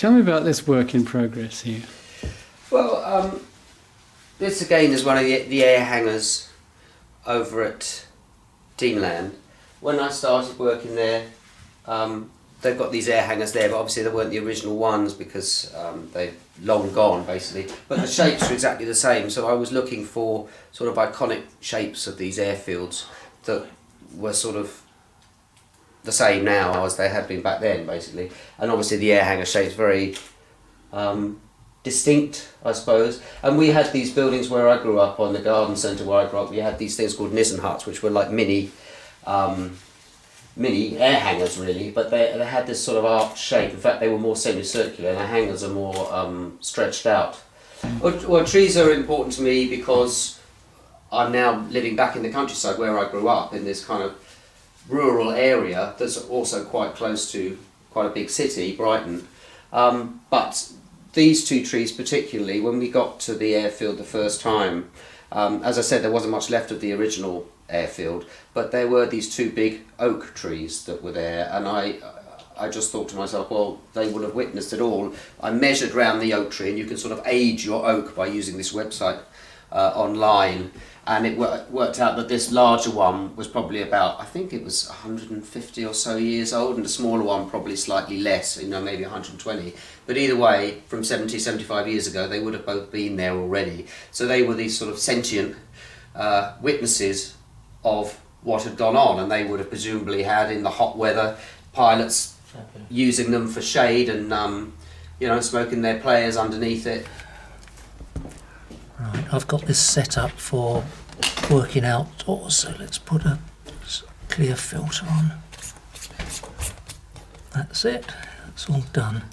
Tell me about this work in progress here. Well, this again is one of the air hangers over at Deanland. When I started working there, they've got these air hangers there, but obviously they weren't the original ones because they've long gone basically. But the shapes are exactly the same, so I was looking for sort of iconic shapes of these airfields that were sort of the same now as they had been back then basically. And obviously the air hanger shape's very distinct, I suppose. And we had these buildings where I grew up, on the garden centre where I grew up, we had these things called Nissen huts, which were like mini air hangers really, but they had this sort of arched shape. In fact, they were more semicircular, and the hangers are more stretched out. Well, trees are important to me because I'm now living back in the countryside where I grew up, in this kind of rural area that's also quite close to quite a big city, Brighton. But these two trees particularly, when we got to the airfield the first time, as I said, there wasn't much left of the original airfield, but there were these two big oak trees that were there, and I just thought to myself, well, they will have witnessed it all. I measured round the oak tree, and you can sort of age your oak by using this website online, and it worked out that this larger one was probably about, I think it was 150 or so years old, and the smaller one probably slightly less, maybe 120. But either way, from 70, 75 years ago, they would have both been there already. So they were these sort of sentient witnesses of what had gone on, and they would have presumably had, in the hot weather, pilots using them for shade and smoking their players underneath it. Right, I've got this set up for working outdoors, so let's put a clear filter on. That's it, that's all done.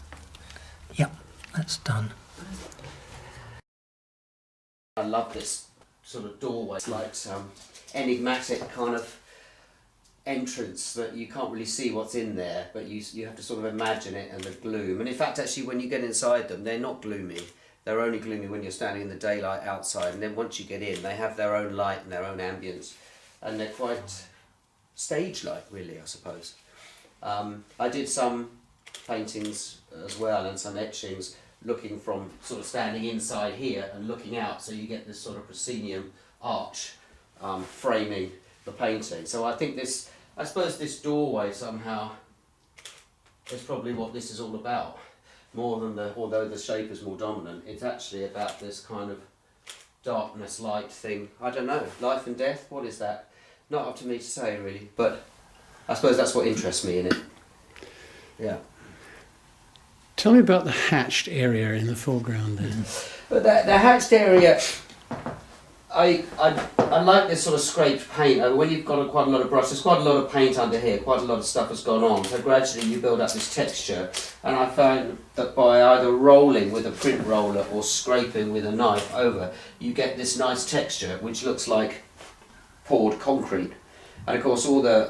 Yep, that's done. I love this sort of doorway. It's like some enigmatic kind of entrance that you can't really see what's in there, but you have to sort of imagine it and the gloom. And in fact, actually, when you get inside them, they're not gloomy. They're only gloomy when you're standing in the daylight outside, and then once you get in, they have their own light and their own ambience, and they're quite stage-like, really, I suppose. I did some paintings as well, and some etchings, looking from sort of standing inside here and looking out, so you get this sort of proscenium arch framing the painting. So I think I suppose this doorway somehow is probably what this is all about. More than although the shape is more dominant, it's actually about this kind of darkness, light thing. I don't know, life and death, what is that? Not up to me to say really, but I suppose that's what interests me in it. Yeah. Tell me about the hatched area in the foreground there. But the hatched area, I like this sort of scraped paint. When you've got quite a lot of brush, there's quite a lot of paint under here, quite a lot of stuff has gone on. So gradually you build up this texture, and I found that by either rolling with a print roller or scraping with a knife over, you get this nice texture which looks like poured concrete. And of course all the,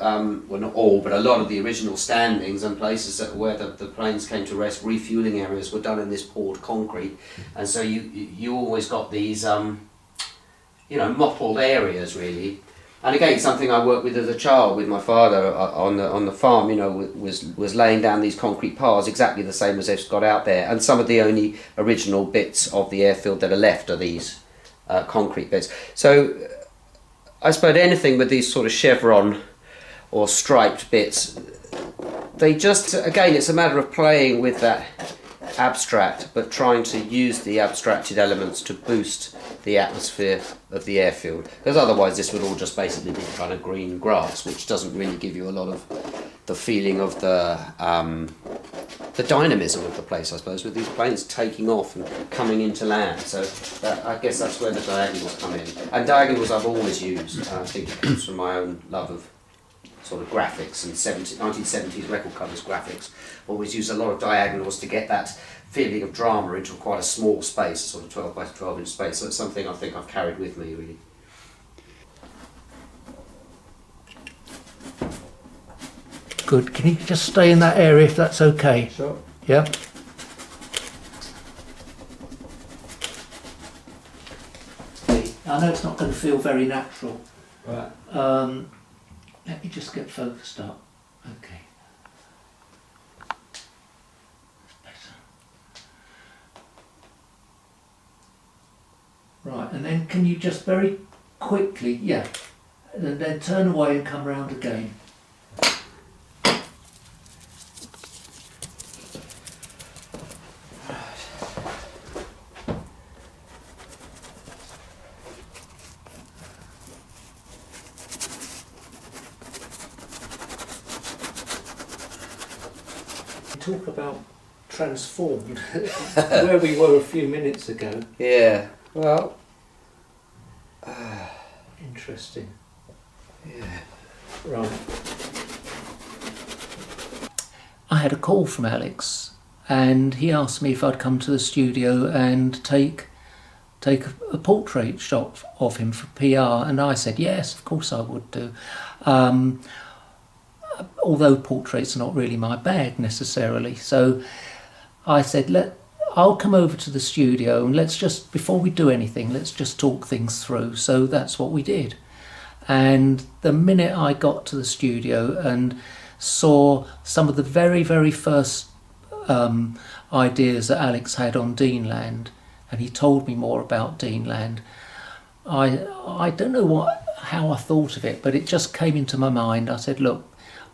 well not all, but a lot of the original standings and places where the planes came to rest, refuelling areas, were done in this poured concrete. And so you always got these mottled areas really. And again, something I worked with as a child with my father on the farm, was laying down these concrete piles exactly the same as they've got out there. And some of the only original bits of the airfield that are left are these concrete bits. So I suppose anything with these sort of chevron or striped bits, they just, again, it's a matter of playing with that abstract, but trying to use the abstracted elements to boost the atmosphere of the airfield, because otherwise this would all just basically be kind of green grass, which doesn't really give you a lot of the feeling of the dynamism of the place, I suppose, with these planes taking off and coming into land. So I guess that's where the diagonals come in. And diagonals I've always used. I think it comes from my own love of sort of graphics and 1970s record covers graphics. Always use a lot of diagonals to get that feeling of drama into quite a small space, sort of 12 by 12 inch space. So it's something I think I've carried with me really. Good. Can you just stay in that area if that's okay? Sure. Yeah. I know it's not going to feel very natural. Right. Let me just get focused up. Okay. That's better. Right, and then can you just very quickly, yeah, and then turn away and come round again. Talk about transformed, where we were a few minutes ago. Yeah. Well. Interesting. Yeah. Right. I had a call from Alex, and he asked me if I'd come to the studio and take a portrait shot of him for PR, and I said yes, of course I would do. Although portraits are not really my bag necessarily, so I said, I'll come over to the studio and let's just, before we do anything, let's just talk things through. So that's what we did. And the minute I got to the studio and saw some of the very, very first ideas that Alex had on Deanland, and he told me more about Deanland, I don't know how I thought of it, but it just came into my mind. I said, look,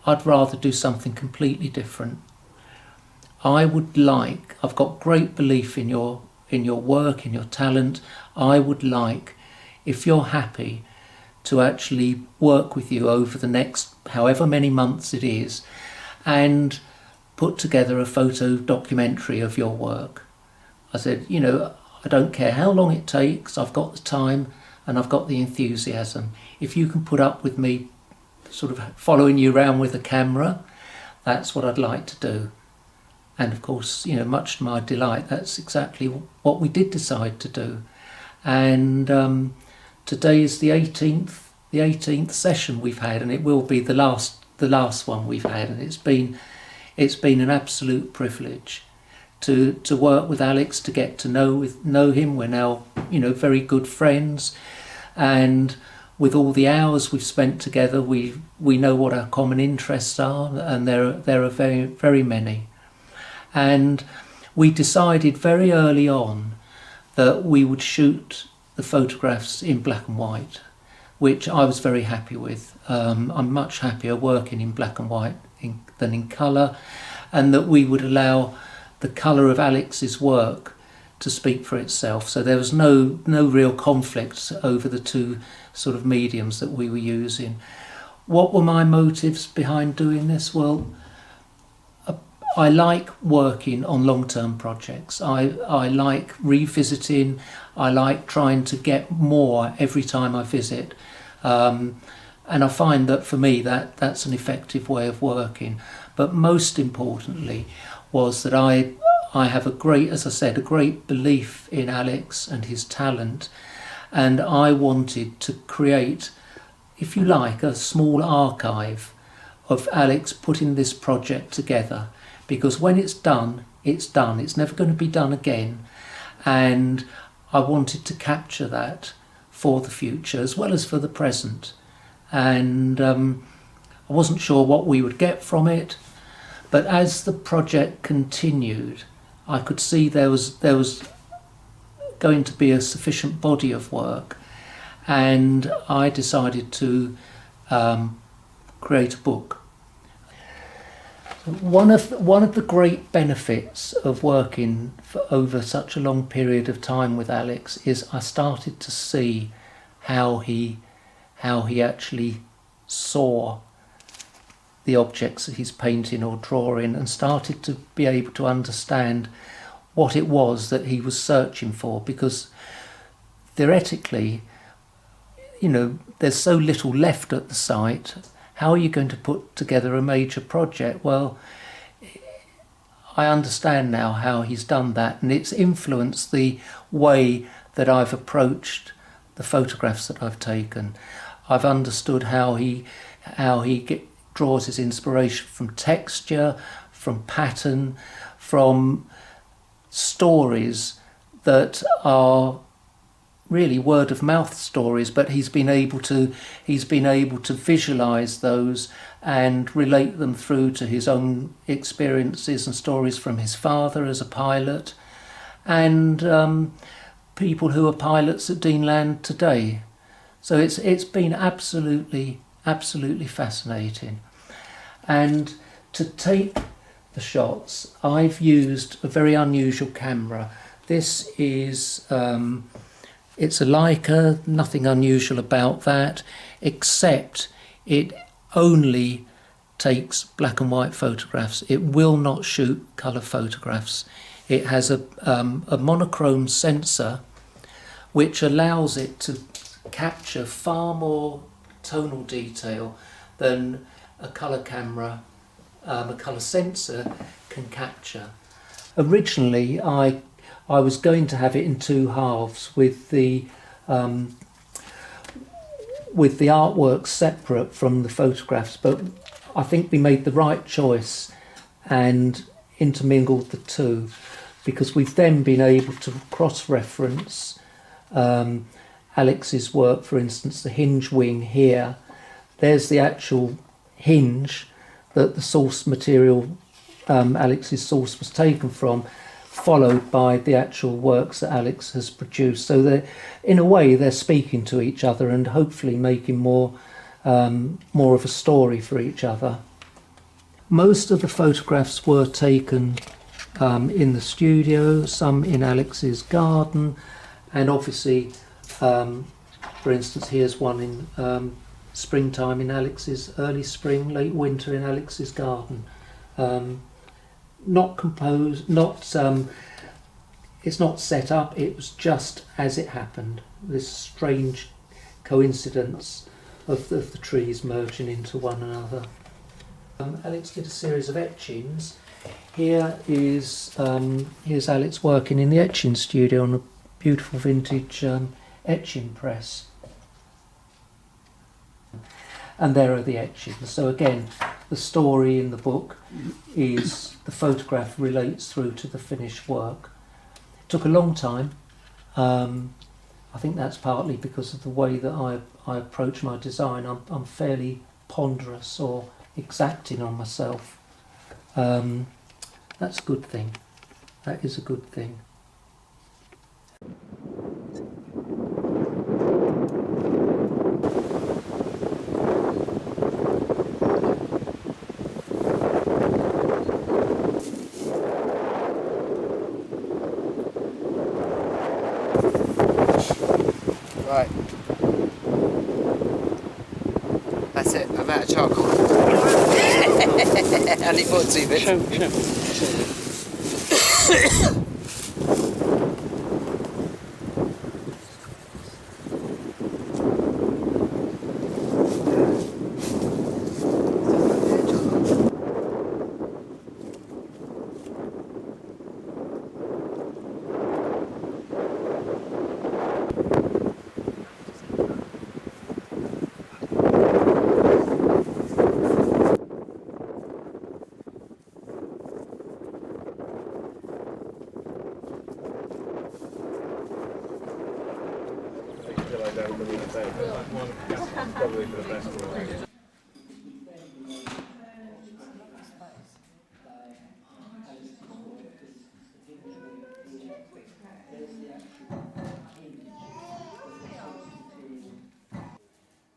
I'd rather do something completely different. I've got great belief in your work, in your talent. I would like, if you're happy, to actually work with you over the next however many months it is and put together a photo documentary of your work. I said, I don't care how long it takes, I've got the time and I've got the enthusiasm. If you can put up with me sort of following you around with a camera, that's what I'd like to do. And of course, much to my delight, that's exactly what we did decide to do. And today is the 18th session we've had, and it will be the last one we've had. And it's been an absolute privilege to work with Alex, to get to know him. We're now very good friends, and with all the hours we've spent together, we know what our common interests are, and there are very, very many. And we decided very early on that we would shoot the photographs in black and white, which I was very happy with. I'm much happier working in black and white than in colour, and that we would allow the colour of Alex's work to speak for itself. So there was no real conflict over the two sort of mediums that we were using. What were my motives behind doing this? Well, I like working on long-term projects. I like revisiting. I like trying to get more every time I visit. And I find that for me that's an effective way of working. But most importantly was that I have a great belief in Alex and his talent, and I wanted to create, if you like, a small archive of Alex putting this project together, because when it's done, it's done. It's never going to be done again, and I wanted to capture that for the future as well as for the present. And I wasn't sure what we would get from it, but as the project continued, I could see there was going to be a sufficient body of work, and I decided to create a book. One of the great benefits of working for over such a long period of time with Alex is I started to see how he actually saw the objects that he's painting or drawing, and started to be able to understand what it was that he was searching for, because theoretically, there's so little left at the site. How are you going to put together a major project? Well, I understand now how he's done that, and it's influenced the way that I've approached the photographs that I've taken. I've understood how he draws his inspiration from texture, from pattern, from stories that are really word of mouth stories, but he's been able to visualize those and relate them through to his own experiences and stories from his father as a pilot. And people who are pilots at Deanland today. So it's been absolutely fascinating. And to take the shots, I've used a very unusual camera. This is it's a Leica, nothing unusual about that, except it only takes black and white photographs. It will not shoot colour photographs. It has a monochrome sensor which allows it to capture far more tonal detail than a colour camera, a colour sensor can capture. Originally I was going to have it in two halves with the artwork separate from the photographs, but I think we made the right choice and intermingled the two, because we've then been able to cross-reference Alex's work. For instance, the hinge wing here, there's the actual hinge that the source material, Alex's source, was taken from, followed by the actual works that Alex has produced. So they're, in a way, they're speaking to each other and hopefully making more of a story for each other. Most of the photographs were taken in the studio, some in Alex's garden, and obviously, for instance, here's one in springtime in Alex's, early spring, late winter in Alex's garden. Not composed, it's not set up, it was just as it happened, this strange coincidence of the trees merging into one another. Alex did a series of etchings. Here is here's Alex working in the etching studio on a beautiful vintage etching press. And there are the etchings. So again, the story in the book is the photograph relates through to the finished work. It took a long time. I think that's partly because of the way that I approach my design. I'm fairly ponderous or exacting on myself. That's a good thing. That is a good thing. Right. That's it, I'm out of charcoal. Only bought 2 bits. Probably for the best one.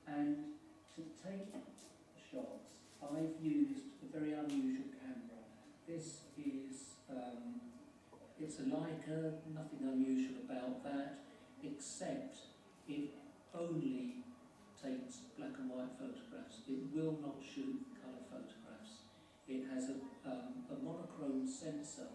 And to take shots, I've used a very unusual camera. This is, it's a Leica, nothing unusual about that, except it only takes black and white photographs. It will not shoot colour photographs. It has a monochrome sensor